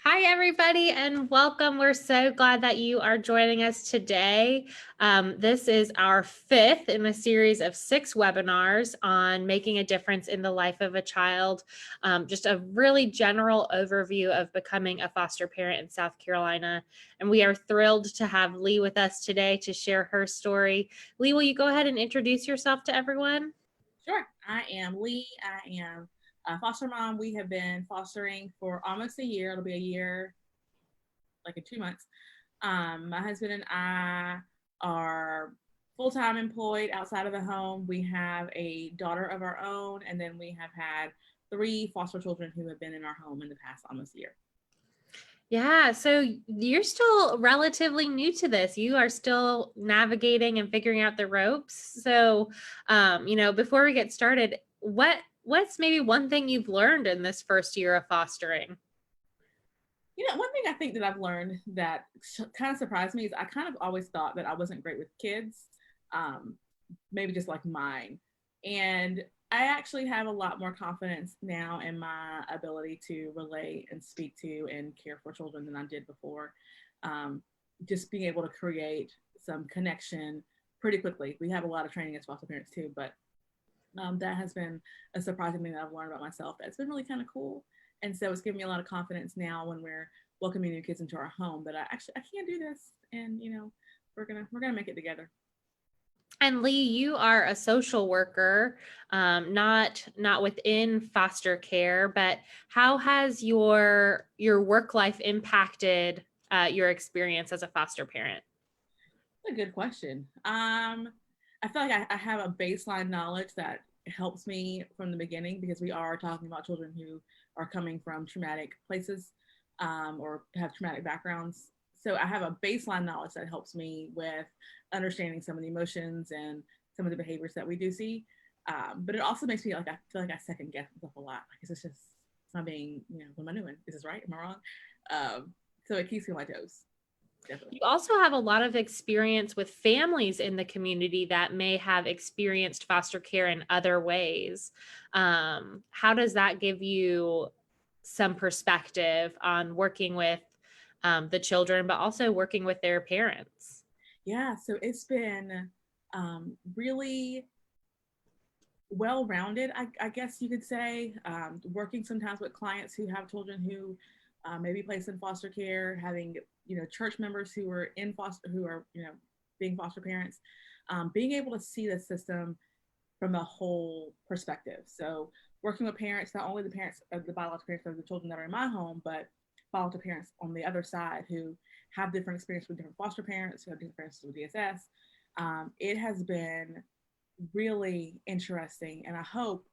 Hi, everybody, and welcome. We're so glad that you are joining us today. This is our fifth in a series of 6 webinars on making a difference in the life of a child. Just a really general overview of becoming a foster parent in South Carolina. And we are thrilled to have Lee with us today to share her story. Lee, will you go ahead and introduce yourself to everyone? Sure. I am Lee. I am a foster mom. We have been fostering for almost a year. It'll be a year, like in 2 months. My husband and I are full-time employed outside of the home. We have a daughter of our own, and then we have had 3 foster children who have been in our home in the past almost year. Yeah, so you're still relatively new to this. You are still navigating and figuring out the ropes. So, before we get started, what's maybe one thing you've learned in this first year of fostering? One thing I think that I've learned that kind of surprised me is I kind of always thought that I wasn't great with kids, um, maybe just like mine. And I actually have a lot more confidence now in my ability to relate and speak to and care for children than I did before. Um, just being able to create some connection pretty quickly. We have a lot of training as foster parents too, but that has been a surprising thing that I've learned about myself. That's been really kind of cool. And so it's given me a lot of confidence now when we're welcoming new kids into our home that I can do this, and we're gonna make it together. And Lee, you are a social worker, not within foster care, but how has your work life impacted your experience as a foster parent? That's a good question. I feel like I have a baseline knowledge that helps me from the beginning because we are talking about children who are coming from traumatic places, or have traumatic backgrounds. So I have a baseline knowledge that helps me with understanding some of the emotions and some of the behaviors that we do see. But it also makes me like I feel like I second guess myself a lot. Like, is this just am I being, what am I doing? Is this right? Am I wrong? So it keeps me on my toes. Definitely. You also have a lot of experience with families in the community that may have experienced foster care in other ways. How does that give you some perspective on working with the children, but also working with their parents? Yeah, so it's been really well rounded, I guess you could say. Working sometimes with clients who have children who may be placed in foster care, having church members who are in foster who are being foster parents, being able to see the system from a whole perspective. So working with parents, not only the parents of the biological parents of the children that are in my home, but biological parents on the other side who have different experience with different foster parents, who have different experiences with DSS. It has been really interesting, and I hope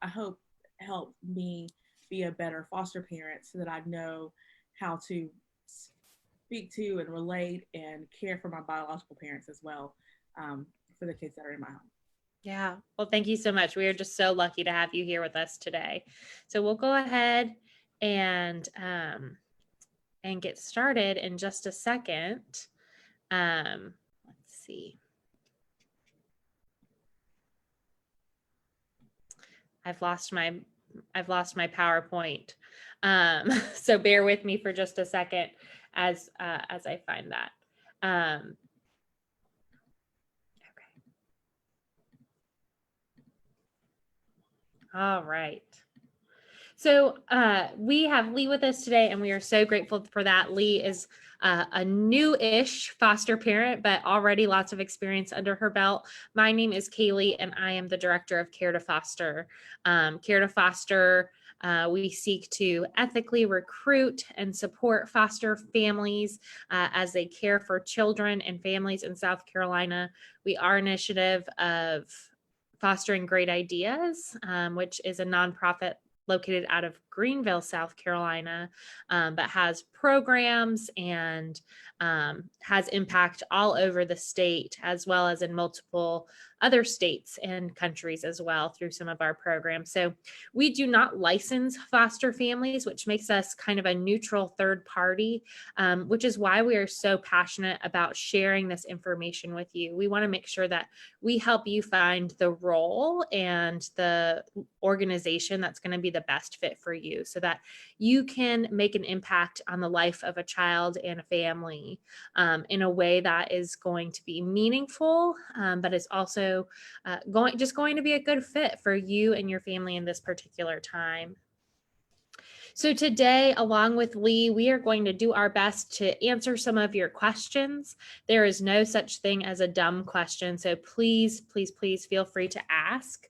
help me be a better foster parent so that I know how to speak to and relate and care for my biological parents as well, for the kids that are in my home. Yeah. Well, thank you so much. We are just so lucky to have you here with us today. So we'll go ahead and get started in just a second. Let's see. I've lost my PowerPoint. So bear with me for just a second as I find that. Okay. All right. So we have Lee with us today, and we are so grateful for that. Lee is a new-ish foster parent, but already lots of experience under her belt. My name is Kaylee, and I am the director of Care to Foster. Care to Foster, we seek to ethically recruit and support foster families as they care for children and families in South Carolina. We are an initiative of Fostering Great Ideas, which is a nonprofit located out of Greenville, South Carolina, but has programs and has impact all over the state, as well as in multiple other states and countries as well through some of our programs. So we do not license foster families, which makes us kind of a neutral third party, which is why we are so passionate about sharing this information with you. We want to make sure that we help you find the role and the organization that's going to be the best fit for you so that you can make an impact on the life of a child and a family in a way that is going to be meaningful, but is also going to be a good fit for you and your family in this particular time. So today, along with Lee, we are going to do our best to answer some of your questions. There is no such thing as a dumb question. So please, please, please feel free to ask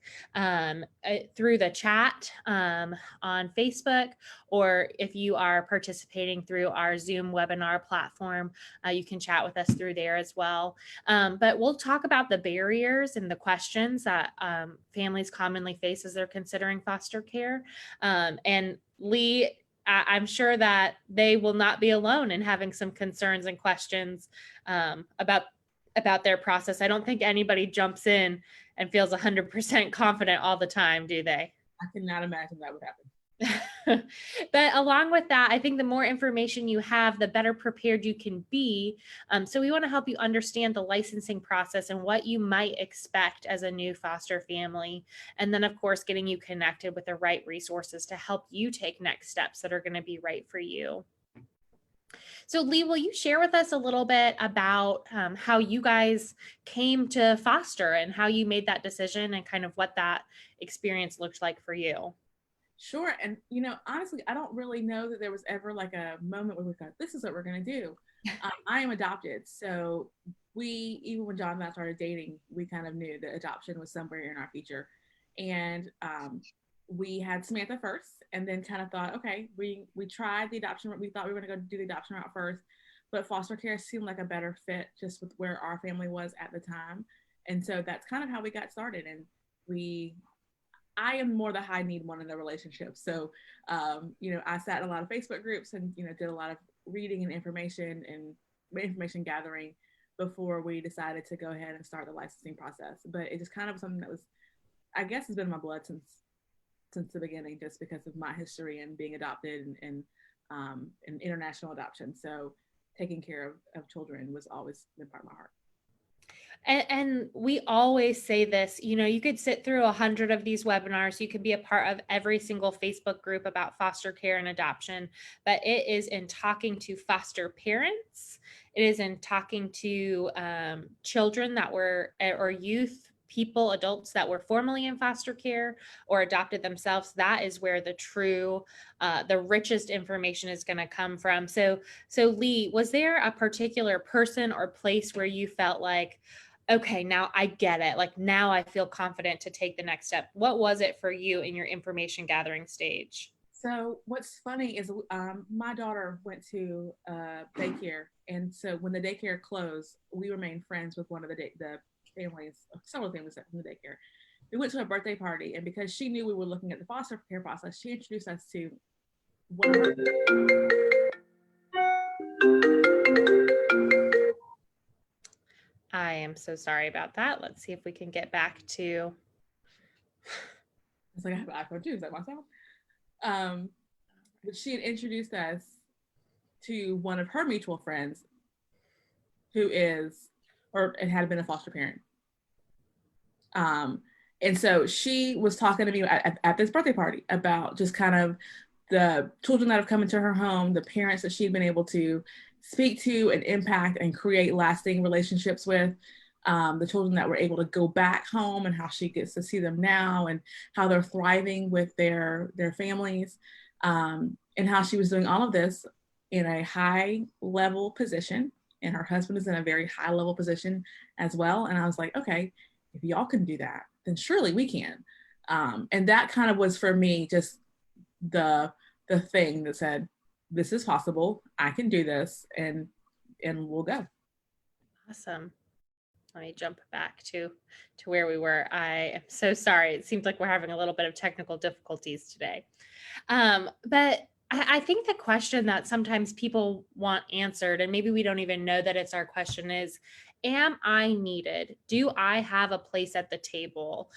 through the chat on Facebook, or if you are participating through our Zoom webinar platform, you can chat with us through there as well. But we'll talk about the barriers and the questions that families commonly face as they're considering foster care. And Lee, I'm sure that they will not be alone in having some concerns and questions about their process. I don't think anybody jumps in and feels 100% confident all the time, do they? I cannot imagine that would happen. But along with that, I think the more information you have, the better prepared you can be. So we want to help you understand the licensing process and what you might expect as a new foster family. And then, of course, getting you connected with the right resources to help you take next steps that are going to be right for you. So Lee, will you share with us a little bit about how you guys came to foster and how you made that decision and kind of what that experience looked like for you? Sure. And, honestly, I don't really know that there was ever like a moment where we thought, this is what we're going to do. I am adopted. So even when John and I started dating, we kind of knew that adoption was somewhere in our future. And we had Samantha first, and then kind of thought, okay, we tried the adoption. We thought we were going to go do the adoption route first, but foster care seemed like a better fit just with where our family was at the time. And so that's kind of how we got started. And I am more the high need one in the relationship. So, I sat in a lot of Facebook groups and, did a lot of reading and information gathering before we decided to go ahead and start the licensing process. But it just kind of something that was, I guess, has been in my blood since the beginning, just because of my history and being adopted and international adoption. So taking care of children was always been part of my heart. And we always say this, you could sit through 100 of these webinars, you could be a part of every single Facebook group about foster care and adoption, but it is in talking to foster parents, it is in talking to children that were, or youth, people, adults that were formerly in foster care or adopted themselves. That is where the true, the richest information is going to come from. So Lee, was there a particular person or place where you felt like, okay, now I get it. Like now I feel confident to take the next step? What was it for you in your information gathering stage? So what's funny is my daughter went to daycare, and so when the daycare closed, we remained friends with one of the families, several families from the daycare. We went to a birthday party, and because she knew we were looking at the foster care process, she introduced us to one of her. I am so sorry about that. Let's see if we can get back to. It's like I have an iPhone too. Is that myself? But she had introduced us to one of her mutual friends who is, or it had been a foster parent. And so she was talking to me at this birthday party about just kind of the children that have come into her home, the parents that she'd been able to speak to and impact and create lasting relationships with, the children that were able to go back home and how she gets to see them now and how they're thriving with their families, and how she was doing all of this in a high level position, and her husband is in a very high level position as well. And I was like, okay, if y'all can do that, then surely we can. And that kind of was for me just the thing that said, this is possible, I can do this, and we'll go. Awesome. Let me jump back to where we were. I am so sorry. It seems like we're having a little bit of technical difficulties today. But I think the question that sometimes people want answered, and maybe we don't even know that it's our question, is am I needed? Do I have a place at the table?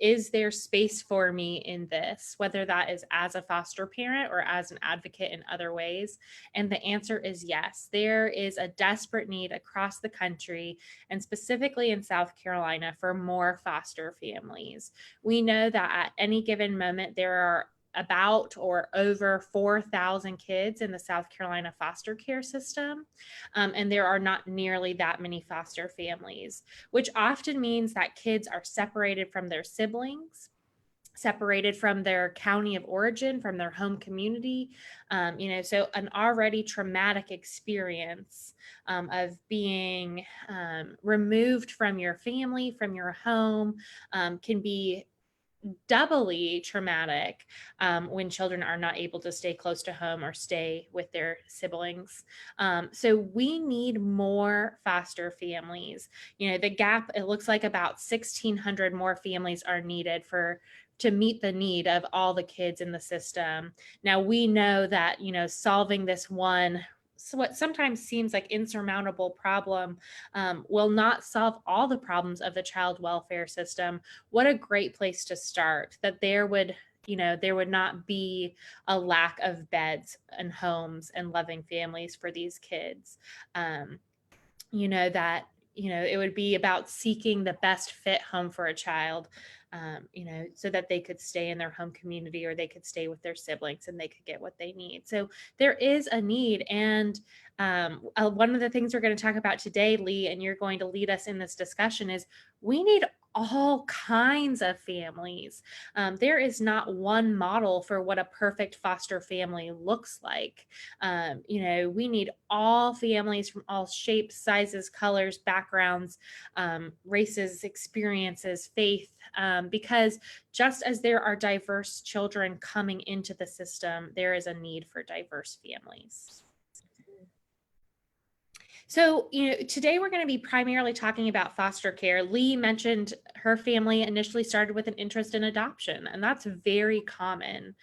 Is there space for me in this, whether that is as a foster parent or as an advocate in other ways? And the answer is yes. There is a desperate need across the country, and specifically in South Carolina, for more foster families. We know that at any given moment, there are about or over 4,000 kids in the South Carolina foster care system. And there are not nearly that many foster families, which often means that kids are separated from their siblings, separated from their county of origin, from their home community. So an already traumatic experience of being removed from your family, from your home, can be doubly traumatic when children are not able to stay close to home or stay with their siblings. So we need more foster families. The gap, it looks like about 1,600 more families are needed to meet the need of all the kids in the system. Now we know that, solving this one, so what sometimes seems like insurmountable problem will not solve all the problems of the child welfare system. What a great place to start, that there would not be a lack of beds and homes and loving families for these kids. That it would be about seeking the best fit home for a child, so that they could stay in their home community or they could stay with their siblings and they could get what they need. So there is a need. And one of the things we're going to talk about today, Lee, and you're going to lead us in this discussion, is we need all kinds of families. There is not one model for what a perfect foster family looks like. We need all families from all shapes, sizes, colors, backgrounds, races, experiences, faith, because just as there are diverse children coming into the system, there is a need for diverse families. So, today we're going to be primarily talking about foster care. Lee mentioned her family initially started with an interest in adoption, and that's very common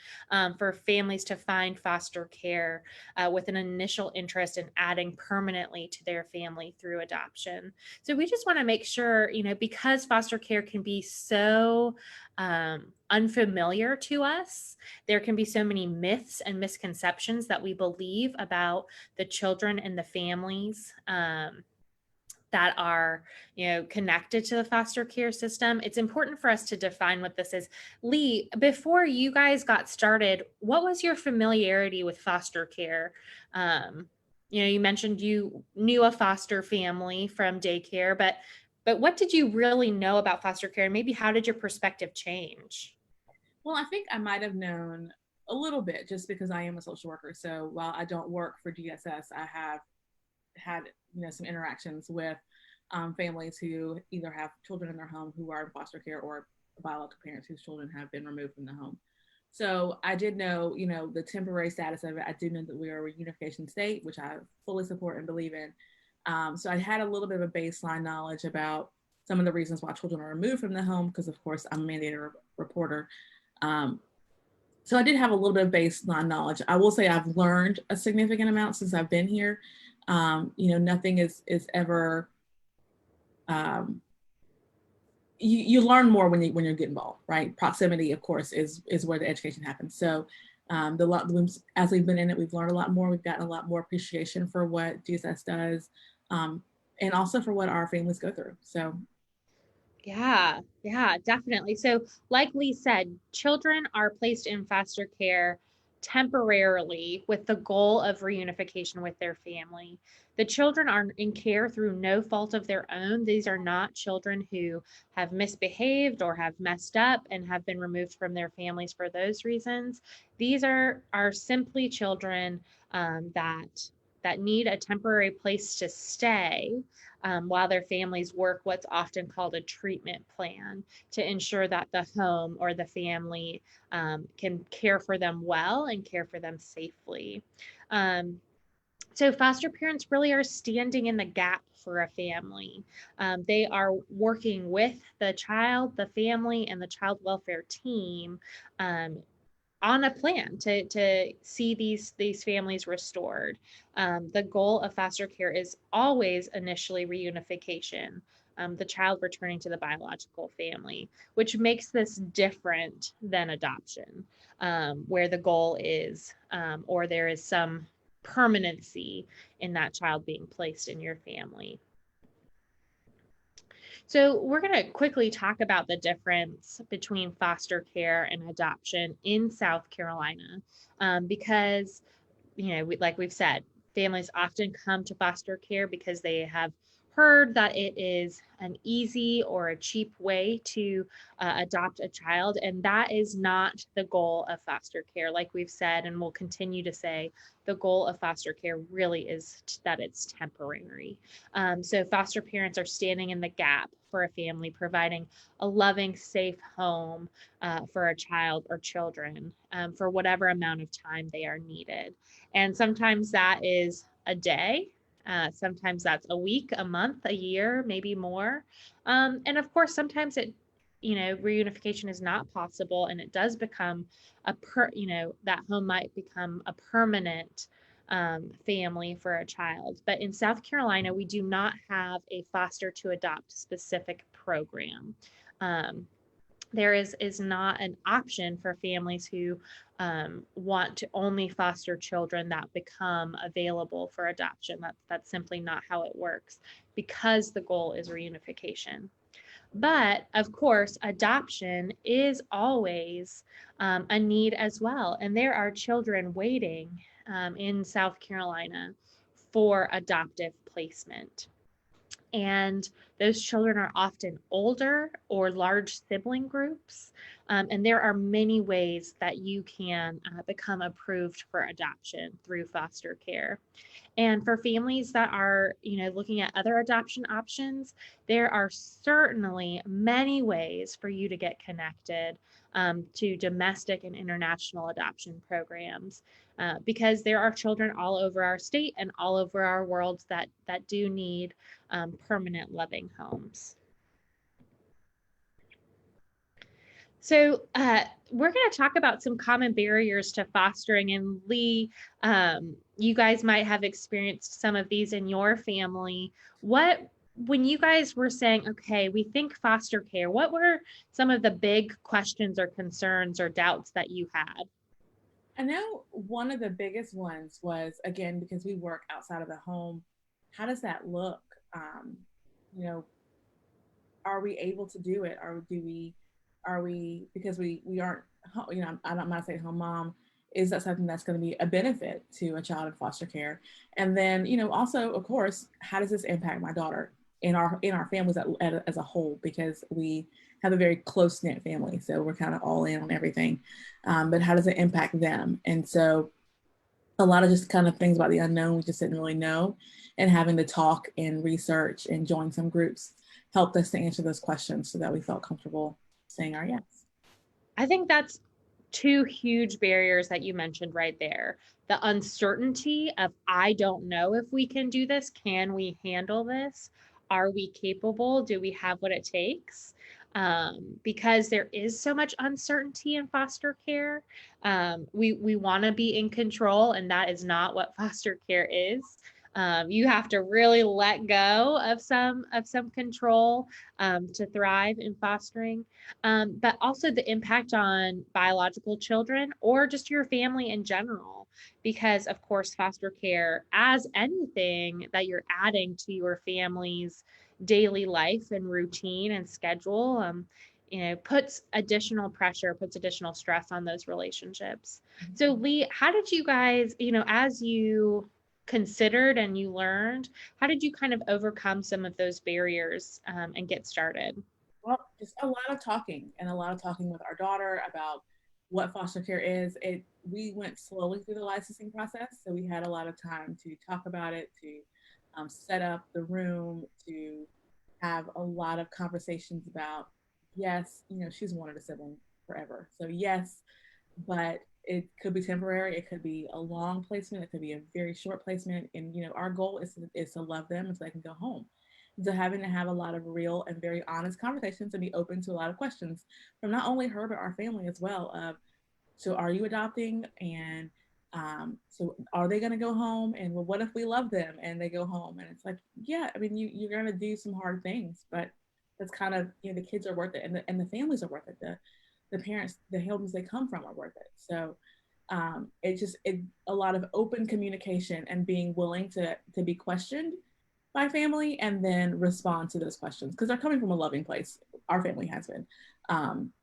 for families to find foster care with an initial interest in adding permanently to their family through adoption. So, we just want to make sure, because foster care can be so unfamiliar to us, there can be so many myths and misconceptions that we believe about the children and the families that are connected to the foster care system. It's important for us to define what this is. Lee, before you guys got started, what was your familiarity with foster care? You mentioned you knew a foster family from daycare, but what did you really know about foster care, and maybe how did your perspective change? Well, I think I might have known a little bit just because I am a social worker. So while I don't work for DSS, I have had some interactions with families who either have children in their home who are in foster care or biological parents whose children have been removed from the home. So I did know, the temporary status of it. I do know that we are a reunification state, which I fully support and believe in. So I had a little bit of a baseline knowledge about some of the reasons why children are removed from the home, because of course I'm a mandated reporter. Um, so I did have a little bit of baseline knowledge. I will say I've learned a significant amount since I've been here. Nothing is ever. Um, you learn more when you get involved, right? Proximity, of course, is where the education happens. So as we've been in it, we've learned a lot more. We've gotten a lot more appreciation for what DSS does, and also for what our families go through. So Yeah, definitely. So, like Lee said, children are placed in foster care temporarily with the goal of reunification with their family. The children are in care through no fault of their own. These are not children who have misbehaved or have messed up and have been removed from their families for those reasons. These are simply children that need a temporary place to stay while their families work what's often called a treatment plan to ensure that the home or the family can care for them well and care for them safely. So foster parents really are standing in the gap for a family. They are working with the child, the family, and the child welfare team, um, on a plan to see these families restored. The goal of foster care is always initially reunification, the child returning to the biological family, which makes this different than adoption, where the goal is, or there is some permanency in that child being placed in your family. So, we're going to quickly talk about the difference between foster care and adoption in South Carolina, because, like we've said, families often come to foster care because they have heard that it is an easy or a cheap way to adopt a child. And that is not the goal of foster care. Like we've said, and we'll continue to say, the goal of foster care really is that it's temporary. So foster parents are standing in the gap for a family, providing a loving, safe home for a child or children for whatever amount of time they are needed. And sometimes that is a day. Sometimes that's a week, a month, a year, maybe more. And of course, sometimes reunification is not possible, and it does become that home might become a permanent family for a child. But in South Carolina, we do not have a foster to adopt specific program. Um, there is not an option for families who want to only foster children that become available for adoption. That's simply not how it works, because the goal is reunification. But of course, adoption is always a need as well. And there are children waiting in South Carolina for adoptive placement. And those children are often older or large sibling groups. And there are many ways that you can become approved for adoption through foster care. And for families that are, looking at other adoption options, there are certainly many ways for you to get connected to domestic and international adoption programs, because there are children all over our state and all over our world that do need permanent loving homes. So we're going to talk about some common barriers to fostering. And Lee, you guys might have experienced some of these in your family. When you guys were saying, okay, we think foster care, what were some of the big questions or concerns or doubts that you had? I know one of the biggest ones was, again, because we work outside of the home, how does that look? Um, you know, are we able to do it, or are we, because we aren't, I'm not saying home mom, is that something that's going to be a benefit to a child in foster care? And then, also, of course, how does this impact my daughter in our families as a whole? Because we have a very close knit family, so we're kind of all in on everything. But how does it impact them? And so a lot of just kind of things about the unknown we just didn't really know, and having to talk and research and join some groups helped us to answer those questions so that we felt comfortable saying our yes. I think that's two huge barriers that you mentioned right there. The uncertainty of, I don't know if we can do this. Can we handle this? Are we capable? Do we have what it takes? Because there is so much uncertainty in foster care. We want to be in control, and that is not what foster care is. You have to really let go of some control to thrive in fostering, but also the impact on biological children or just your family in general. Because, of course, foster care, as anything that you're adding to your family's daily life and routine and schedule, puts additional pressure, puts additional stress on those relationships. So, Lee, how did you guys, as you considered and you learned, how did you kind of overcome some of those barriers and get started? Well, just a lot of talking, and a lot of talking with our daughter about what foster care is. We went slowly through the licensing process, so we had a lot of time to talk about it, to set up the room, to have a lot of conversations about, yes, she's wanted a sibling forever, so yes, but it could be temporary, it could be a long placement, it could be a very short placement, and our goal is to love them and so they can go home. So having to have a lot of real and very honest conversations and be open to a lot of questions from not only her but our family as well, of so are you adopting? And so are they going to go home? And well, what if we love them and they go home? And it's like, yeah, I mean, you're going to do some hard things, but that's kind of, the kids are worth it, and the families are worth it. The parents, the homes they come from are worth it. So it a lot of open communication and being willing to be questioned by family and then respond to those questions because they're coming from a loving place. Our family has been.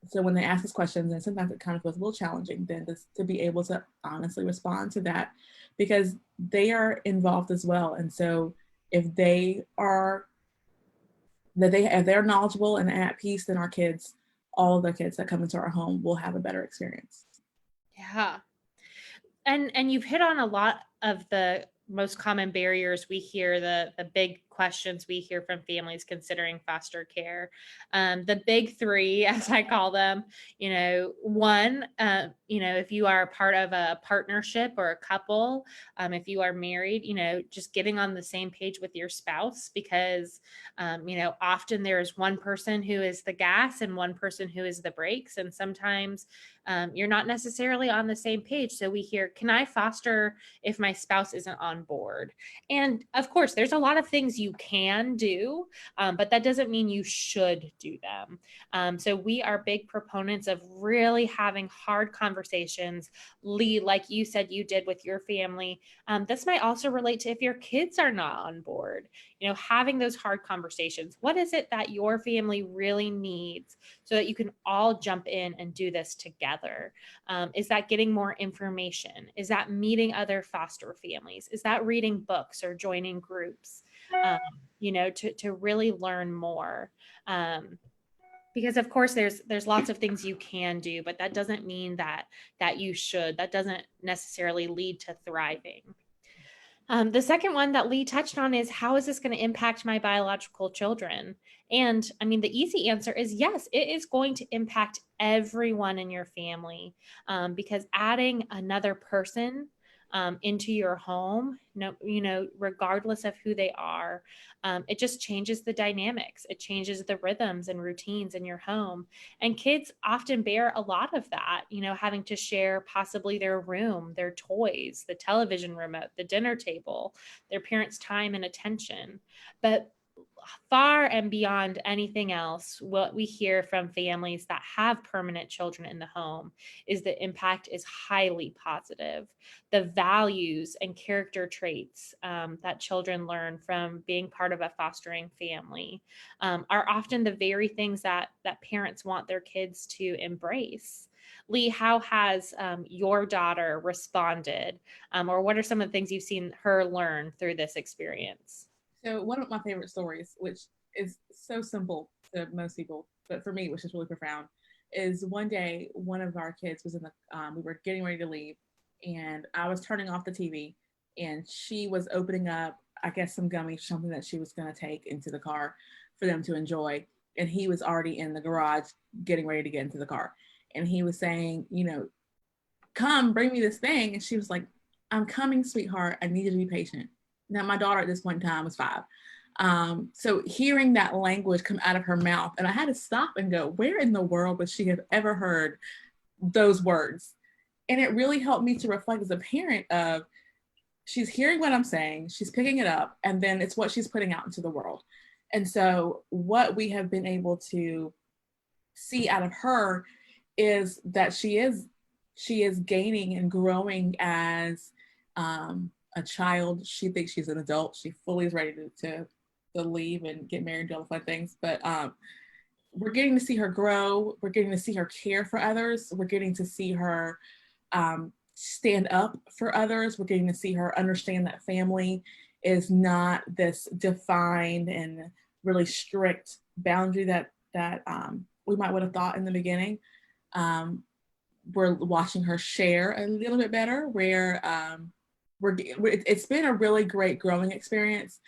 So when they ask us questions, and sometimes it kind of feels a little challenging, then to be able to honestly respond to that because they are involved as well. And so if they are if they're knowledgeable and at peace, then our kids, all of the kids that come into our home will have a better experience. Yeah. And you've hit on a lot of the most common barriers we hear, the big questions we hear from families considering foster care. The big three, as I call them, one, if you are part of a partnership or a couple, if you are married, just getting on the same page with your spouse, because often there's one person who is the gas and one person who is the brakes, and sometimes you're not necessarily on the same page. So we hear, can I foster if my spouse isn't on board? And of course, there's a lot of things you can do, but that doesn't mean you should do them. So we are big proponents of really having hard conversations. Lee, like you said, you did with your family. This might also relate to if your kids are not on board, having those hard conversations. What is it that your family really needs so that you can all jump in and do this together? Is that getting more information? Is that meeting other foster families? Is that reading books or joining groups, to really learn more? Because of course there's lots of things you can do, but that doesn't mean that you should. That doesn't necessarily lead to thriving. The second one that Lee touched on is, how is this going to impact my biological children? And I mean, the easy answer is yes, it is going to impact everyone in your family, because adding another person into your home, regardless of who they are, it just changes the dynamics. It changes the rhythms and routines in your home. And kids often bear a lot of that, having to share possibly their room, their toys, the television remote, the dinner table, their parents' time and attention. But far and beyond anything else, what we hear from families that have permanent children in the home is the impact is highly positive. The values and character traits that children learn from being part of a fostering family are often the very things that parents want their kids to embrace. Lee, how has your daughter responded, or what are some of the things you've seen her learn through this experience? So one of my favorite stories, which is so simple to most people, but for me, which is really profound, is one day one of our kids was in the, we were getting ready to leave, and I was turning off the TV, and she was opening up, I guess, some gummies, something that she was going to take into the car for them to enjoy. And he was already in the garage getting ready to get into the car. And he was saying, come bring me this thing. And she was like, I'm coming, sweetheart. I need you to be patient. Now, my daughter at this point in time was 5. So hearing that language come out of her mouth, and I had to stop and go, where in the world would she have ever heard those words? And it really helped me to reflect as a parent of, she's hearing what I'm saying, she's picking it up, and then it's what she's putting out into the world. And so what we have been able to see out of her is that she is gaining and growing as a child. She thinks she's an adult. She fully is ready to leave and get married and do all the fun things. But we're getting to see her grow. We're getting to see her care for others. We're getting to see her stand up for others. We're getting to see her understand that family is not this defined and really strict boundary that we might would have thought in the beginning. We're watching her share a little bit better, where it's been a really great growing experience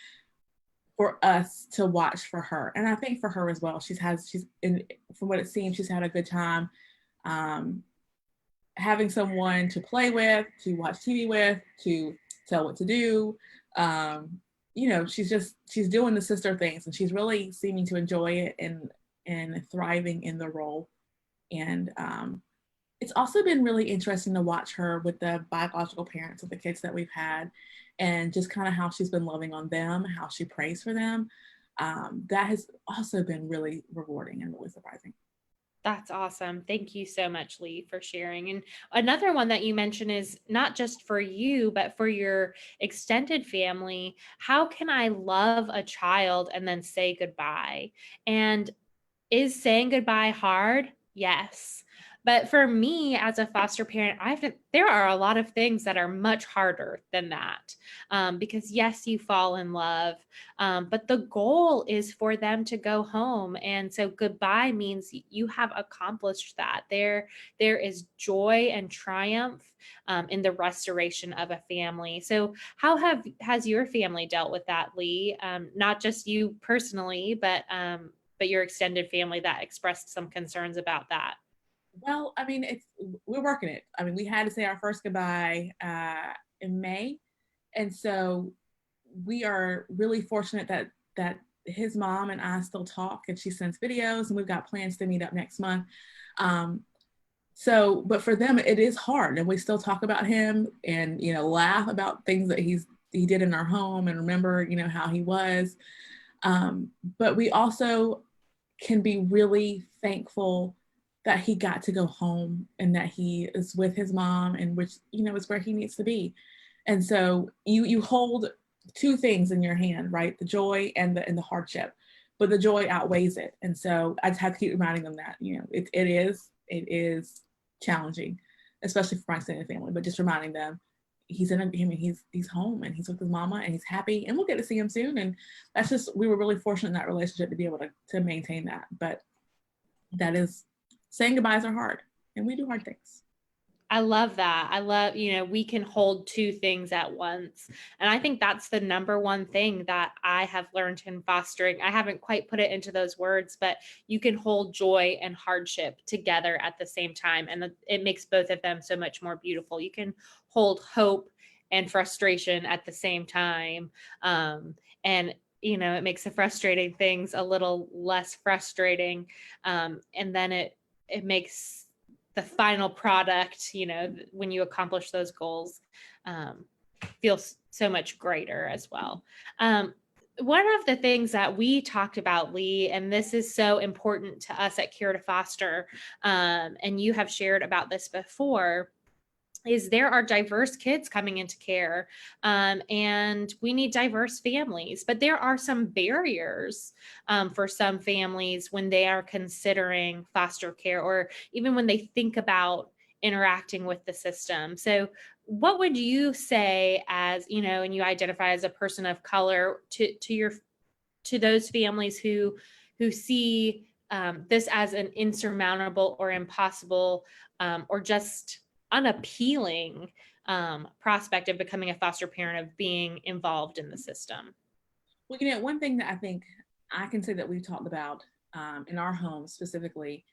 for us to watch for her, and I think for her as well. From what it seems, she's had a good time having someone to play with, to watch TV with, to tell what to do. She's doing the sister things, and she's really seeming to enjoy it and thriving in the role. And it's also been really interesting to watch her with the biological parents of the kids that we've had, and just kind of how she's been loving on them, how she prays for them. That has also been really rewarding and really surprising. That's awesome. Thank you so much, Lee, for sharing. And another one that you mentioned is not just for you, but for your extended family. How can I love a child and then say goodbye? And is saying goodbye hard? Yes. But for me as a foster parent, there are a lot of things that are much harder than that. Because yes, you fall in love, but the goal is for them to go home. And so goodbye means you have accomplished that. There is joy and triumph in the restoration of a family. So has your family dealt with that, Lee? Not just you personally, but your extended family that expressed some concerns about that. Well, I mean, we're working it. I mean, we had to say our first goodbye in May, and so we are really fortunate that his mom and I still talk, and she sends videos, and we've got plans to meet up next month. Um, so, but for them, it is hard, and we still talk about him, and laugh about things that he did in our home, and remember how he was. But we also can be really thankful that he got to go home and that he is with his mom, and which is where he needs to be. And so you hold two things in your hand, right? The joy and the hardship, but the joy outweighs it. And so I just have to keep reminding them that it is challenging, especially for my extended family, but just reminding them he's home and he's with his mama and he's happy, and we'll get to see him soon. And that's just, we were really fortunate in that relationship to be able to maintain that. But that is, saying goodbyes are hard, and we do hard things. I love that. I love, we can hold two things at once. And I think that's the number one thing that I have learned in fostering. I haven't quite put it into those words, but you can hold joy and hardship together at the same time. And it makes both of them so much more beautiful. You can hold hope and frustration at the same time. And it makes the frustrating things a little less frustrating. And then it makes the final product, when you accomplish those goals, um, feels so much greater as well. One of the things that we talked about, Lee, and this is so important to us at Care to Foster, and you have shared about this before, is there are diverse kids coming into care, and we need diverse families, but there are some barriers for some families when they are considering foster care, or even when they think about interacting with the system. So what would you say, as and you identify as a person of color, to those families who see this as an insurmountable or impossible, or just unappealing prospect of becoming a foster parent, of being involved in the system? Well, one thing that I think I can say that we've talked about in our home specifically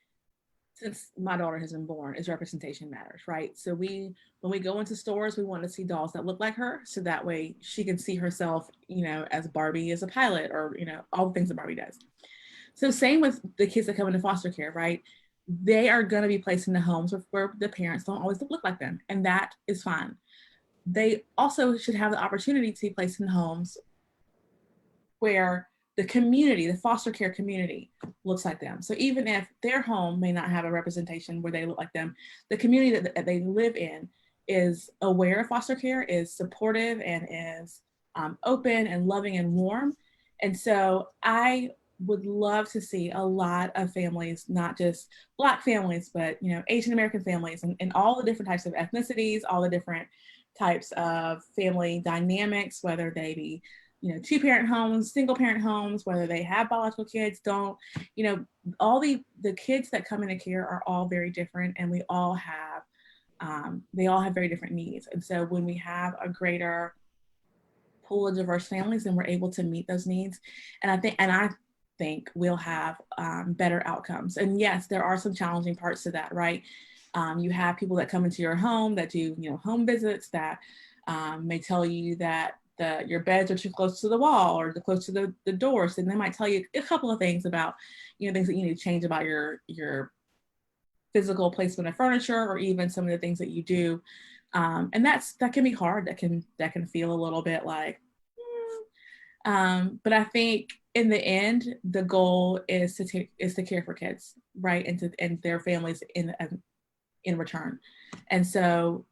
since my daughter has been born is representation matters, right? So when we go into stores, we want to see dolls that look like her, so that way she can see herself, as Barbie as a pilot, or all the things that Barbie does. So same with the kids that come into foster care, right? They are going to be placed in the homes where the parents don't always look like them, and that is fine. They also should have the opportunity to be placed in homes where the community, the foster care community, looks like them. So even if their home may not have a representation where they look like them, the community that they live in is aware of foster care, is supportive, and is open and loving and warm. And so I would love to see a lot of families, not just Black families, but Asian American families, and all the different types of ethnicities, all the different types of family dynamics, whether they be two-parent homes, single-parent homes, whether they have biological kids, don't, all the kids that come into care are all very different, and they all have very different needs. And so when we have a greater pool of diverse families, then we're able to meet those needs. And I think we'll have better outcomes. And yes, there are some challenging parts to that, right? You have people that come into your home that do, home visits, that may tell you that your beds are too close to the wall or too close to the doors. And they might tell you a couple of things about, things that you need to change about your physical placement of furniture or even some of the things that you do. And that can be hard. That can feel a little bit like, but I think in the end, the goal is to care for kids, right, and their families in return. And so,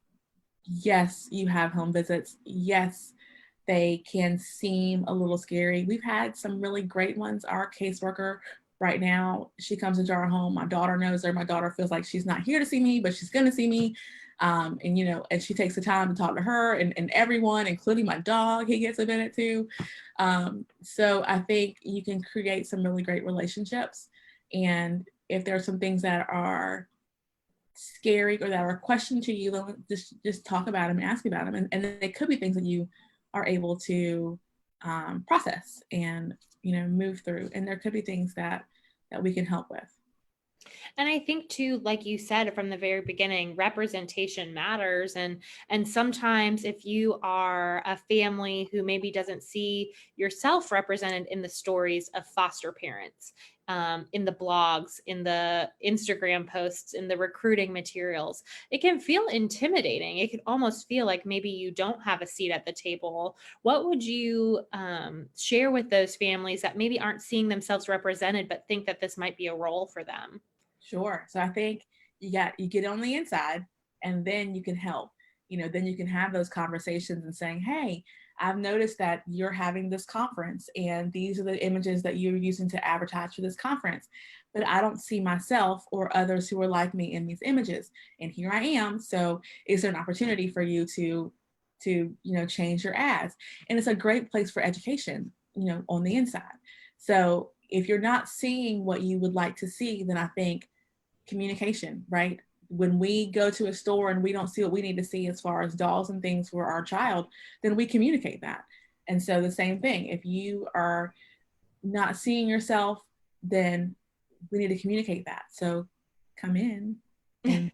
yes, you have home visits. Yes, they can seem a little scary. We've had some really great ones. Our caseworker right now, she comes into our home. My daughter knows her. My daughter feels like she's not here to see me, but she's going to see me. And she takes the time to talk to her and everyone, including my dog. He gets a minute too. So I think you can create some really great relationships. And if there are some things that are scary or that are a question to you, then just talk about them and ask about them. And it could be things that you are able to process and move through. And there could be things that we can help with. And I think too, like you said from the very beginning, representation matters. And sometimes if you are a family who maybe doesn't see yourself represented in the stories of foster parents, in the blogs, in the Instagram posts, in the recruiting materials, it can feel intimidating. It can almost feel like maybe you don't have a seat at the table. What would you share with those families that maybe aren't seeing themselves represented, but think that this might be a role for them? Sure. So I think you get on the inside and then you can help. Then you can have those conversations and saying, "Hey, I've noticed that you're having this conference and these are the images that you're using to advertise for this conference. But I don't see myself or others who are like me in these images. And here I am. So is there an opportunity for you to change your ads?" And it's a great place for education, on the inside. So if you're not seeing what you would like to see, then I think communication, right? When we go to a store and we don't see what we need to see as far as dolls and things for our child, then we communicate that. And so the same thing, if you are not seeing yourself, then we need to communicate that. So come in and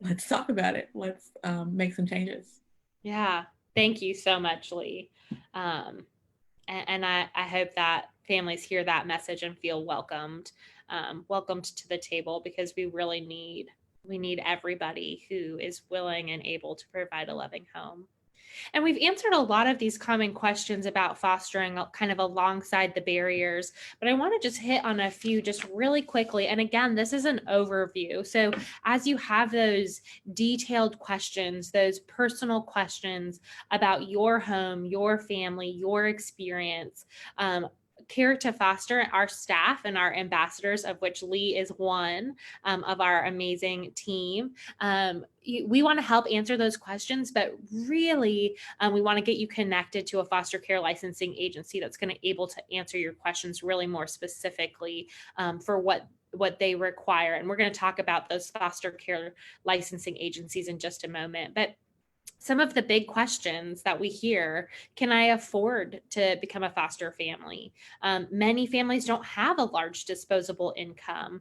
let's talk about it. Let's make some changes. Yeah. Thank you so much, Lee. Um, and I hope that families hear that message and feel welcomed, welcomed to the table, because we need everybody who is willing and able to provide a loving home. And we've answered a lot of these common questions about fostering kind of alongside the barriers, but I want to just hit on a few just really quickly. And again, this is an overview. So as you have those detailed questions, those personal questions about your home, your family, your experience, Care to Foster, our staff and our ambassadors, of which Lee is one of our amazing team. We want to help answer those questions, but really, we want to get you connected to a foster care licensing agency that's going to able to answer your questions really more specifically for what they require. And we're going to talk about those foster care licensing agencies in just a moment. But some of the big questions that we hear: can I afford to become a foster family? Many families don't have a large disposable income.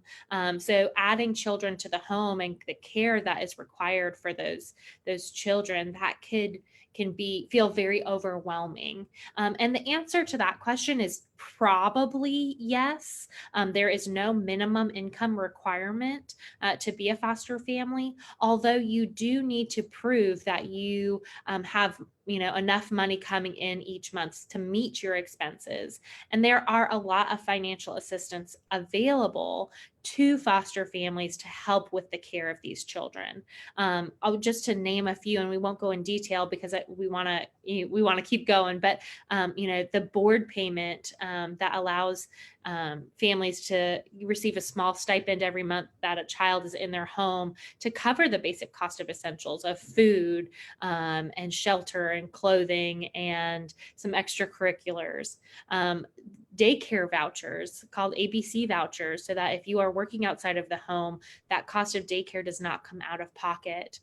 So adding children to the home and the care that is required for those children, that can feel very overwhelming. And the answer to that question is probably yes. There is no minimum income requirement to be a foster family, although you do need to prove that you have enough money coming in each month to meet your expenses. And there are a lot of financial assistance available to foster families to help with the care of these children. Just to name a few, and we won't go in detail because we want to keep going. But the board payment that allows families to receive a small stipend every month that a child is in their home to cover the basic cost of essentials of food and shelter and clothing and some extracurriculars. Daycare vouchers called ABC vouchers, so that if you are working outside of the home, that cost of daycare does not come out of pocket.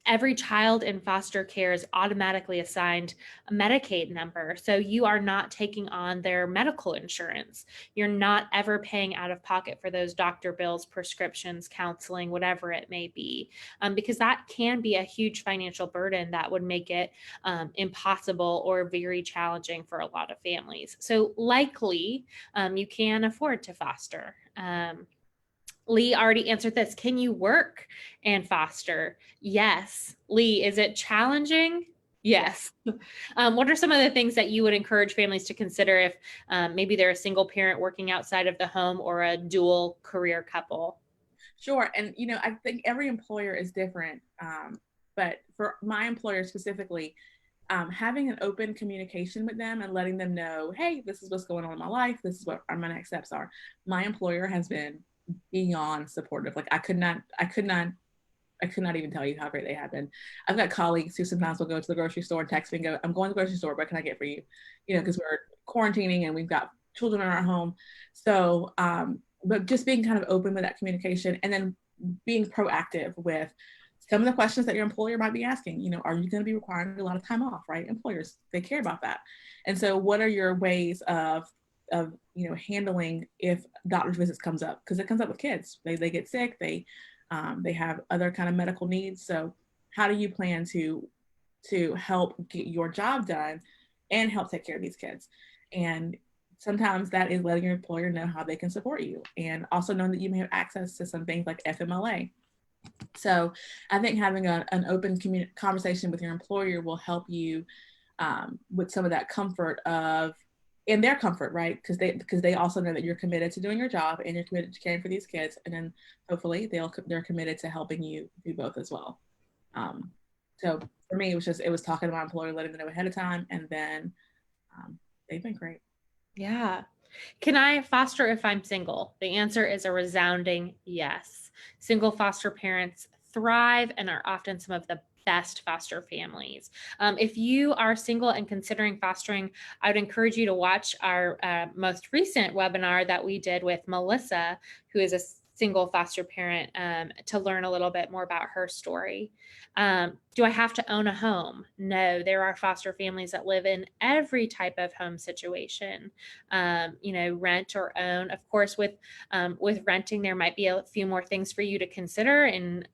Every child in foster care is automatically assigned a Medicaid number. So you are not taking on their medical insurance. You're not ever paying out of pocket for those doctor bills, prescriptions, counseling, whatever it may be, because that can be a huge financial burden that would make it impossible or very challenging for a lot of families. So likely you can afford to foster. Lee already answered this. Can you work and foster? Yes. Lee, is it challenging? Yeah. Yes. What are some of the things that you would encourage families to consider if maybe they're a single parent working outside of the home or a dual career couple? Sure. And, I think every employer is different. But for my employer specifically, having an open communication with them and letting them know, hey, this is what's going on in my life. This is what my next steps are. My employer has been beyond supportive. Like I could not even tell you how great they have been. I've got colleagues who sometimes will go to the grocery store and text me and go, I'm going to the grocery store. What can I get for you? Because we're quarantining and we've got children in our home. So, but just being kind of open with that communication and then being proactive with some of the questions that your employer might be asking. Are you going to be requiring a lot of time off, right? Employers, they care about that. And so what are your ways of handling if doctor's visits comes up? Because it comes up with kids. They get sick, they have other kind of medical needs. So how do you plan to help get your job done and help take care of these kids? And sometimes that is letting your employer know how they can support you, and also knowing that you may have access to some things like FMLA. So I think having an open conversation with your employer will help you with some of that comfort of in their comfort, right? Because they also know that you're committed to doing your job and you're committed to caring for these kids, and then hopefully they're committed to helping you do both as well. Um, so for me, it was talking to my employer, letting them know ahead of time, and then they've been great. Yeah. Can I foster if I'm single? The answer is a resounding yes. Single foster parents thrive and are often some of the best foster families. If you are single and considering fostering, I would encourage you to watch our most recent webinar that we did with Melissa, who is a single foster parent, to learn a little bit more about her story. Do I have to own a home? No, there are foster families that live in every type of home situation. Rent or own. Of course, with renting, there might be a few more things for you to consider in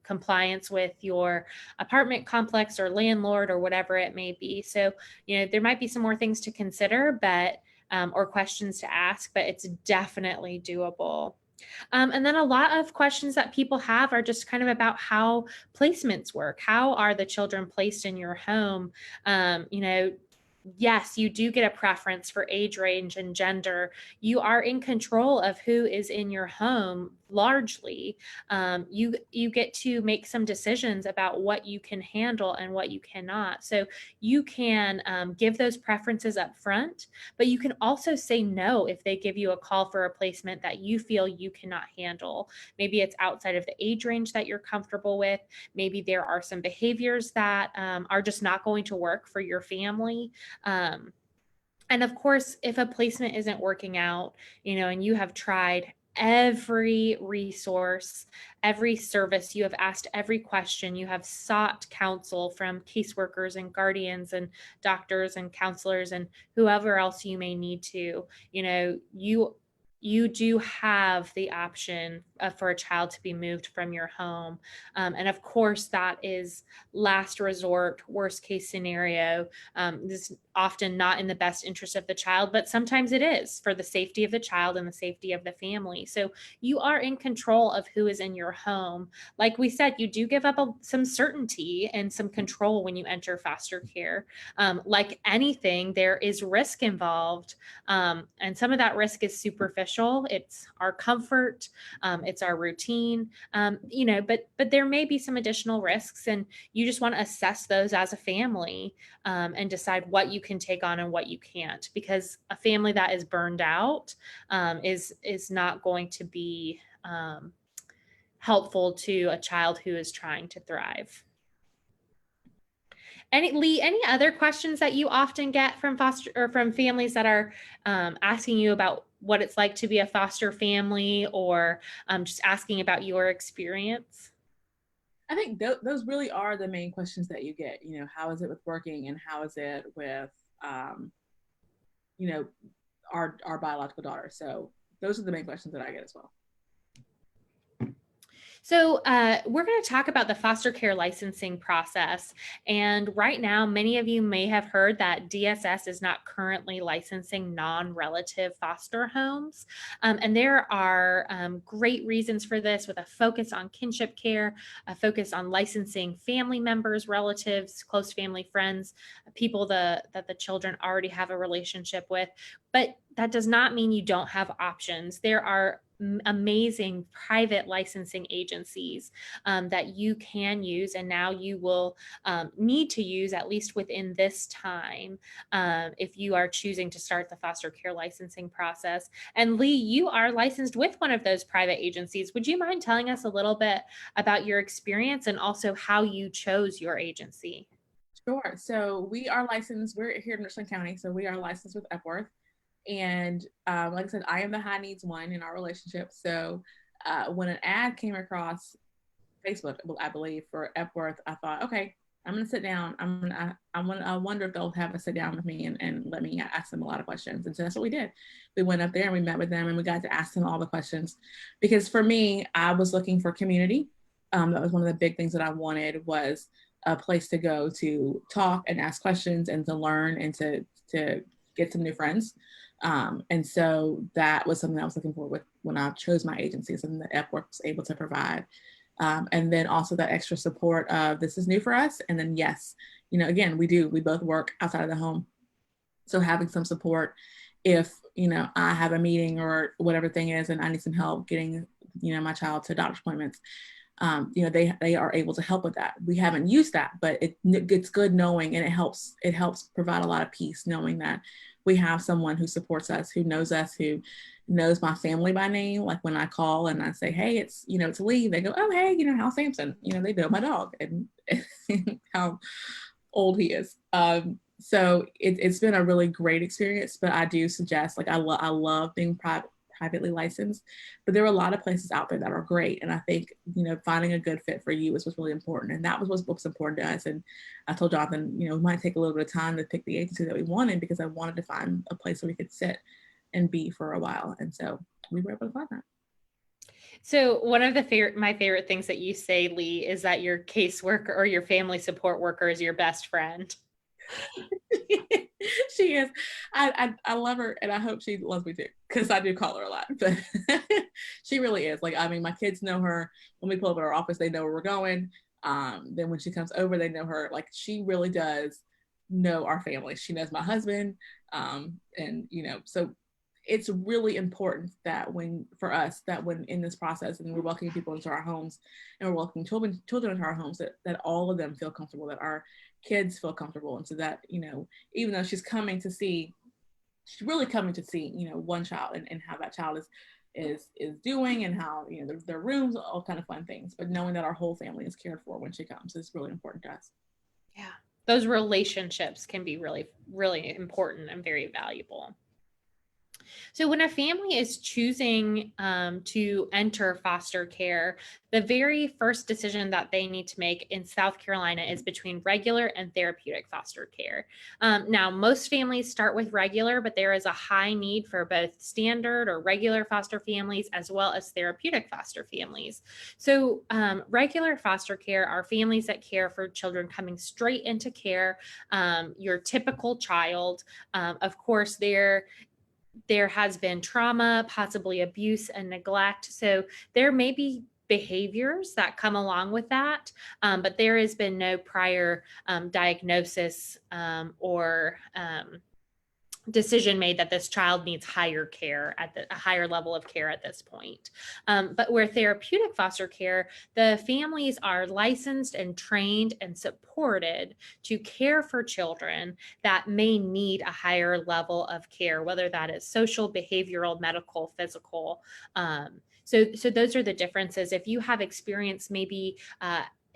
compliance with your apartment complex or landlord or whatever it may be. So there might be some more things to consider, but or questions to ask, but it's definitely doable. And then a lot of questions that people have are just kind of about how placements work. How are the children placed in your home? Um, you know, yes, you do get a preference for age range and gender. You are in control of who is in your home largely. You get to make some decisions about what you can handle and what you cannot. So you can give those preferences up front, but you can also say no if they give you a call for a placement that you feel you cannot handle. Maybe it's outside of the age range that you're comfortable with. Maybe there are some behaviors that are just not going to work for your family. Um, and of course, if a placement isn't working out, and you have tried every resource, every service, you have asked every question, you have sought counsel from caseworkers and guardians and doctors and counselors and whoever else you may need to, you do have the option for a child to be moved from your home. And of course, that is last resort, worst case scenario. This is often not in the best interest of the child, but sometimes it is for the safety of the child and the safety of the family. So you are in control of who is in your home. Like we said, you do give up some certainty and some control when you enter foster care. Like anything, there is risk involved. And some of that risk is superficial. It's our comfort, it's our routine, but there may be some additional risks, and you just want to assess those as a family and decide what you can take on and what you can't, because a family that is burned out is not going to be helpful to a child who is trying to thrive. Any other questions that you often get from foster or from families that are asking you about what it's like to be a foster family, or just asking about your experience? I think those really are the main questions that you get. How is it with working, and how is it with, um, you know, our biological daughter? So those are the main questions that I get as well. So, we're going to talk about the foster care licensing process. And right now, many of you may have heard that DSS is not currently licensing non relative foster homes. And there are great reasons for this, with a focus on kinship care, a focus on licensing family members, relatives, close family friends, people that the children already have a relationship with. But that does not mean you don't have options. There are amazing private licensing agencies that you can use, and now you will need to use, at least within this time, if you are choosing to start the foster care licensing process. And Lee, you are licensed with one of those private agencies. Would you mind telling us a little bit about your experience and also how you chose your agency? Sure. So we are licensed. We're here in Richland County, so we are licensed with Epworth. And like I said, I am the high needs one in our relationship. So when an ad came across Facebook, I believe, for Epworth, I thought, okay, I'm gonna sit down. I wonder if they'll have a sit down with me and let me ask them a lot of questions. And so that's what we did. We went up there and we met with them and we got to ask them all the questions. Because for me, I was looking for community. That was one of the big things that I wanted, was a place to go to talk and ask questions and to learn and to get some new friends. And so that was something I was looking for with when I chose my agency, something that Epworth was able to provide. And then also that extra support of, this is new for us. And then, yes, again, we both work outside of the home. So having some support if, I have a meeting or whatever thing is, and I need some help getting, my child to doctor's appointments, they are able to help with that. We haven't used that, but it's good knowing, and it helps provide a lot of peace knowing that we have someone who supports us, who knows my family by name. Like when I call and I say, hey, it's Lee, they go, oh, hey, how's Samson? They know my dog and how old he is. So it's been a really great experience, but I do suggest, like, I love being privately licensed, but there are a lot of places out there that are great. And I think, finding a good fit for you is what's really important. And that was what's important to us. And I told Jonathan, it might take a little bit of time to pick the agency that we wanted, because I wanted to find a place where we could sit and be for a while. And so we were able to find that. So one of my favorite things that you say, Lee, is that your caseworker or your family support worker is your best friend. She is. I love her, and I hope she loves me too, because I do call her a lot. But she really is. Like, I mean, my kids know her. When we pull up at our office, they know where we're going. Then when she comes over, they know her. Like, she really does know our family. She knows my husband. And so it's really important that when in this process, and we're welcoming people into our homes, and we're welcoming children into our homes, that all of them feel comfortable, that our kids feel comfortable. And so that, even though she's really coming to see, one child, and how that child is doing, and how, their rooms, all kind of fun things, but knowing that our whole family is cared for when she comes is really important to us. Yeah. Those relationships can be really, really important and very valuable. So, when a family is choosing to enter foster care, the very first decision that they need to make in South Carolina is between regular and therapeutic foster care. Now, most families start with regular, but there is a high need for both standard or regular foster families as well as therapeutic foster families. So, regular foster care are families that care for children coming straight into care, your typical child. Of course, there has been trauma, possibly abuse and neglect. So there may be behaviors that come along with that, but there has been no prior diagnosis or decision made that this child needs higher care a higher level of care at this point. But where therapeutic foster care, the families are licensed and trained and supported to care for children that may need a higher level of care, whether that is social, behavioral, medical, physical. So those are the differences. If you have experience maybe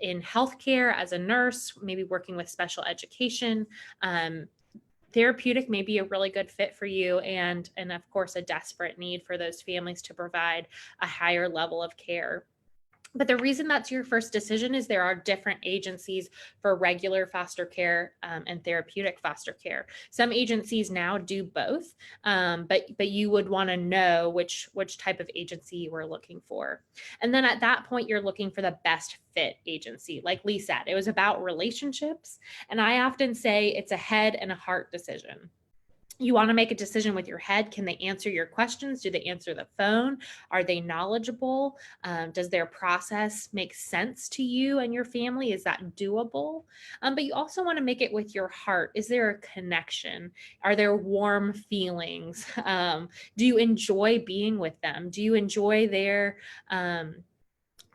in healthcare as a nurse, maybe working with special education, therapeutic may be a really good fit for you, and of course a desperate need for those families to provide a higher level of care. But the reason that's your first decision is there are different agencies for regular foster care and therapeutic foster care. Some agencies now do both, but you would want to know which type of agency you were looking for. And then at that point, you're looking for the best fit agency. Like Lee said, it was about relationships, and I often say it's a head and a heart decision. You want to make a decision with your head. Can they answer your questions? Do they answer the phone? Are they knowledgeable? Does their process make sense to you and your family? Is that doable? But you also want to make it with your heart. Is there a connection? Are there warm feelings? Do you enjoy being with them? Do you enjoy their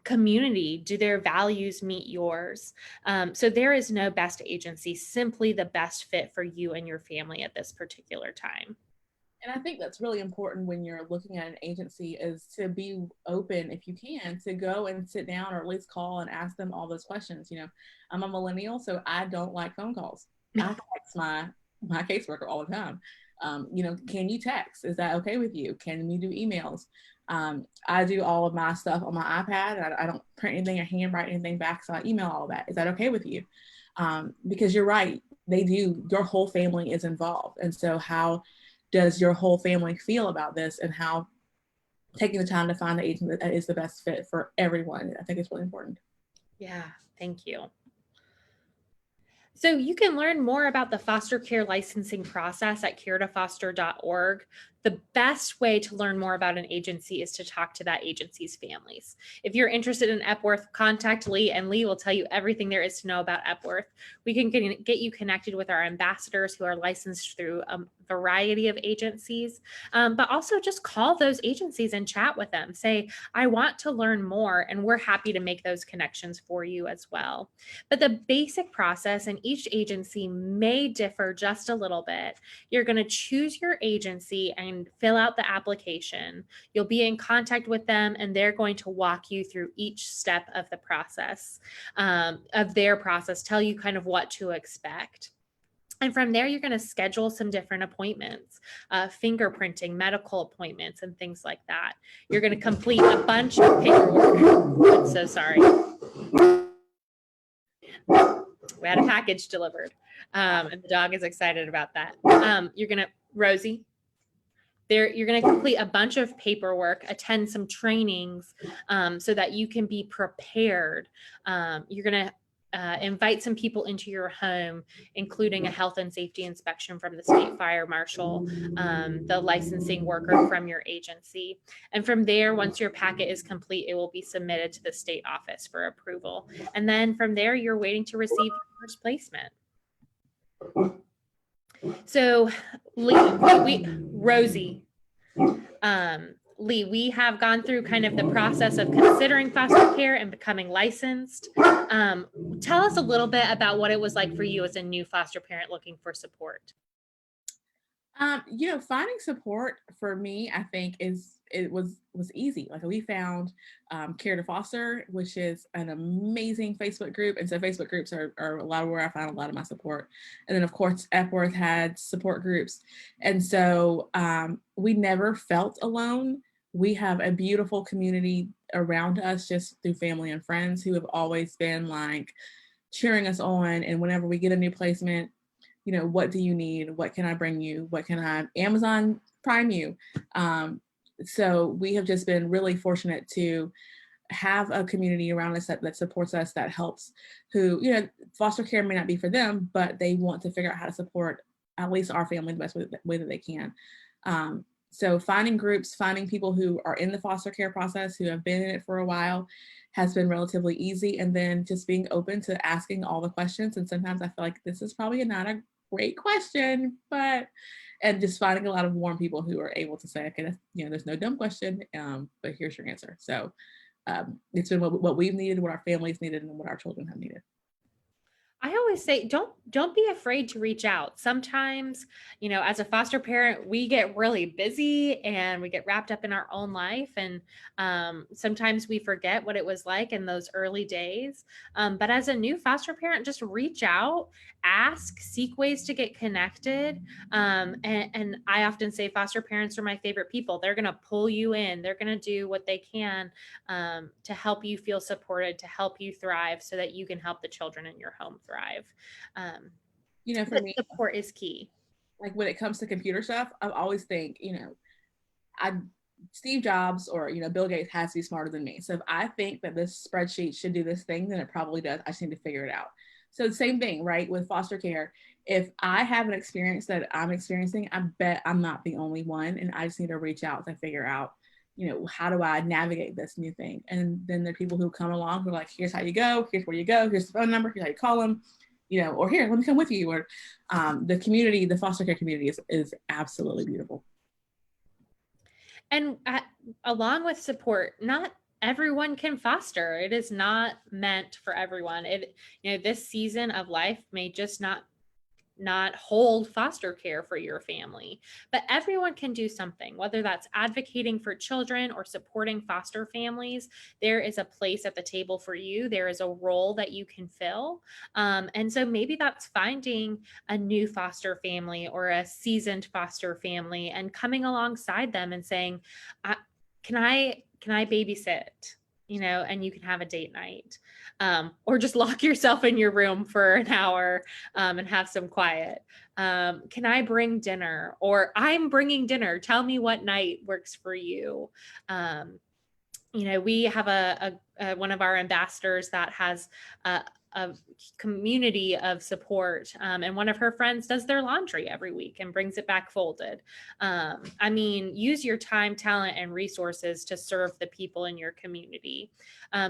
community? Do their values meet yours? So there is no best agency, simply the best fit for you and your family at this particular time. And I think that's really important when you're looking at an agency, is to be open, if you can, to go and sit down or at least call and ask them all those questions. I'm a millennial, so I don't like phone calls. I text my caseworker all the time. Can you text? Is that okay with you? Can we do emails? I do all of my stuff on my iPad. I don't print anything or handwrite anything back, so I email all of that. Is that okay with you? Because you're right, your whole family is involved. And so how does your whole family feel about this, and how taking the time to find the agent that is the best fit for everyone, I think is really important. Yeah, thank you. So you can learn more about the foster care licensing process at caretofoster.org. The best way to learn more about an agency is to talk to that agency's families. If you're interested in Epworth, contact Lee, and Lee will tell you everything there is to know about Epworth. We can get you connected with our ambassadors who are licensed through a variety of agencies, but also just call those agencies and chat with them. Say, I want to learn more, and we're happy to make those connections for you as well. But the basic process in each agency may differ just a little bit. You're going to choose your agency and fill out the application. You'll be in contact with them, and they're going to walk you through each step of the process, of their process, tell you kind of what to expect. And from there, you're going to schedule some different appointments, fingerprinting, medical appointments, and things like that. You're going to complete a bunch of paperwork. I'm so sorry. We had a package delivered, and the dog is excited about that. You're going to, Rosie, you're going to complete a bunch of paperwork, attend some trainings, so that you can be prepared. You're going to invite some people into your home, including a health and safety inspection from the state fire marshal, the licensing worker from your agency. And from there, once your packet is complete, it will be submitted to the state office for approval. And then from there, you're waiting to receive your first placement. So Rosie, Lee, we have gone through kind of the process of considering foster care and becoming licensed. Tell us a little bit about what it was like for you as a new foster parent looking for support. Finding support for me, I think it was easy. Like, we found Care to Foster, which is an amazing Facebook group. And so Facebook groups are a lot of where I found a lot of my support. And then of course, Epworth had support groups. And so we never felt alone. We have a beautiful community around us, just through family and friends, who have always been like cheering us on. And whenever we get a new placement, what do you need? What can I bring you? What can I Amazon Prime you? So we have just been really fortunate to have a community around us that supports us, that helps, who, foster care may not be for them, but they want to figure out how to support at least our family the best way that they can. So finding groups, finding people who are in the foster care process, who have been in it for a while, has been relatively easy. And then just being open to asking all the questions. And sometimes I feel like this is probably not a great question, and just finding a lot of warm people who are able to say, okay, there's no dumb question, but here's your answer. So it's been what we've needed, what our families needed, and what our children have needed. I always say don't be afraid to reach out. Sometimes, as a foster parent, we get really busy and we get wrapped up in our own life, and sometimes we forget what it was like in those early days. But as a new foster parent, just reach out, ask, seek ways to get connected. And I often say foster parents are my favorite people. They're going to pull you in. They're going to do what they can to help you feel supported, to help you thrive so that you can help the children in your home thrive. Um, For but me, support is key. like when it comes to computer stuff, I always think, I Steve Jobs or Bill Gates has to be smarter than me. So if I think that this spreadsheet should do this thing, then it probably does. I just need to figure it out. So the same thing, right, with foster care. If I have an experience that I'm experiencing, I bet I'm not the only one, and I just need to reach out to figure out, how do I navigate this new thing? And then there are people who come along who are like, here's how you go, here's where you go, here's the phone number, here's how you call them, or here, let me come with you. Or the community, the foster care community is absolutely beautiful. And along with support, not everyone can foster. It is not meant for everyone. This season of life may just not hold foster care for your family, but everyone can do something, whether that's advocating for children or supporting foster families. There is a place at the table for you. There is a role that you can fill. And so maybe that's finding a new foster family or a seasoned foster family and coming alongside them and saying, can I babysit? And you can have a date night, or just lock yourself in your room for an hour and have some quiet. Can I bring dinner? Or I'm bringing dinner. Tell me what night works for you. We have one of our ambassadors that has a community of support, and one of her friends does their laundry every week and brings it back folded. Use your time, talent, and resources to serve the people in your community.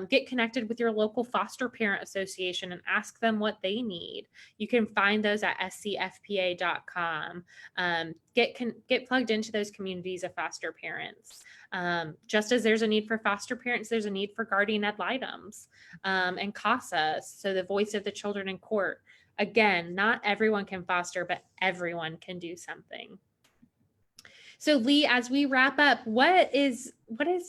Get connected with your local foster parent association and ask them what they need. You can find those at scfpa.com. Get plugged into those communities of foster parents. Just as there's a need for foster parents, there's a need for guardian ad litems, and CASA, so the voice of the children in court. Again, not everyone can foster, but everyone can do something. So Lee, as we wrap up, what is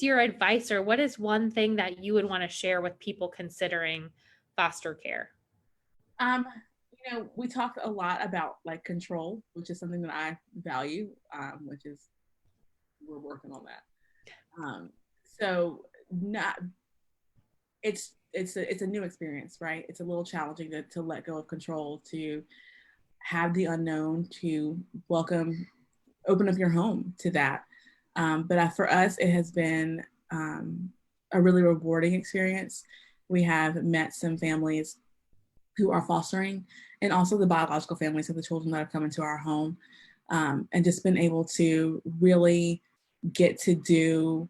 your advice, or what is one thing that you would want to share with people considering foster care? We talked a lot about like control, which is something that I value, which is we're working on that. So not it's a new experience, right? It's a little challenging to let go of control, to have the unknown, to open up your home to that. But for us, it has been a really rewarding experience. We have met some families who are fostering, and also the biological families of the children that have come into our home, and just been able to really get to do,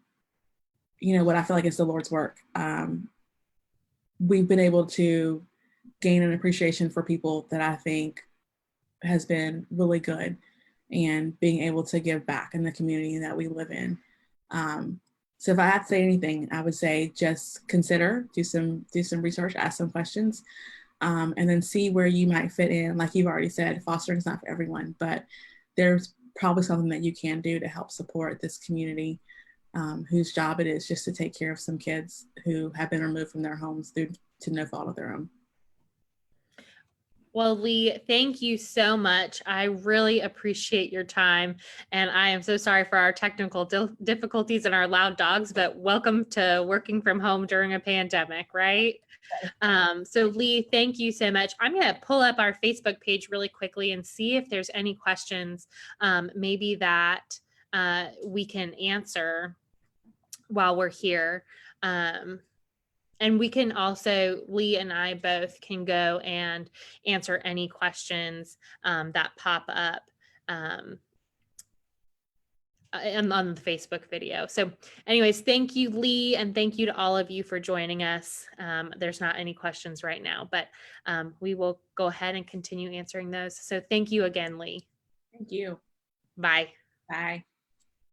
what I feel like is the Lord's work. We've been able to gain an appreciation for people that I think has been really good, and being able to give back in the community that we live in. So if I had to say anything, I would say just consider, do some research, ask some questions, and then see where you might fit in. Like you've already said, fostering is not for everyone, but there's probably something that you can do to help support this community, whose job it is just to take care of some kids who have been removed from their homes due to no fault of their own. Well, Lee, thank you so much. I really appreciate your time. And I am so sorry for our technical difficulties and our loud dogs, but welcome to working from home during a pandemic, right? So Lee, thank you so much. I'm going to pull up our Facebook page really quickly and see if there's any questions, maybe that we can answer while we're here. And we can also, Lee and I both can go and answer any questions that pop up on the Facebook video. So anyways, thank you, Lee, and thank you to all of you for joining us. There's not any questions right now, but we will go ahead and continue answering those. So thank you again, Lee. Thank you. Bye. Bye.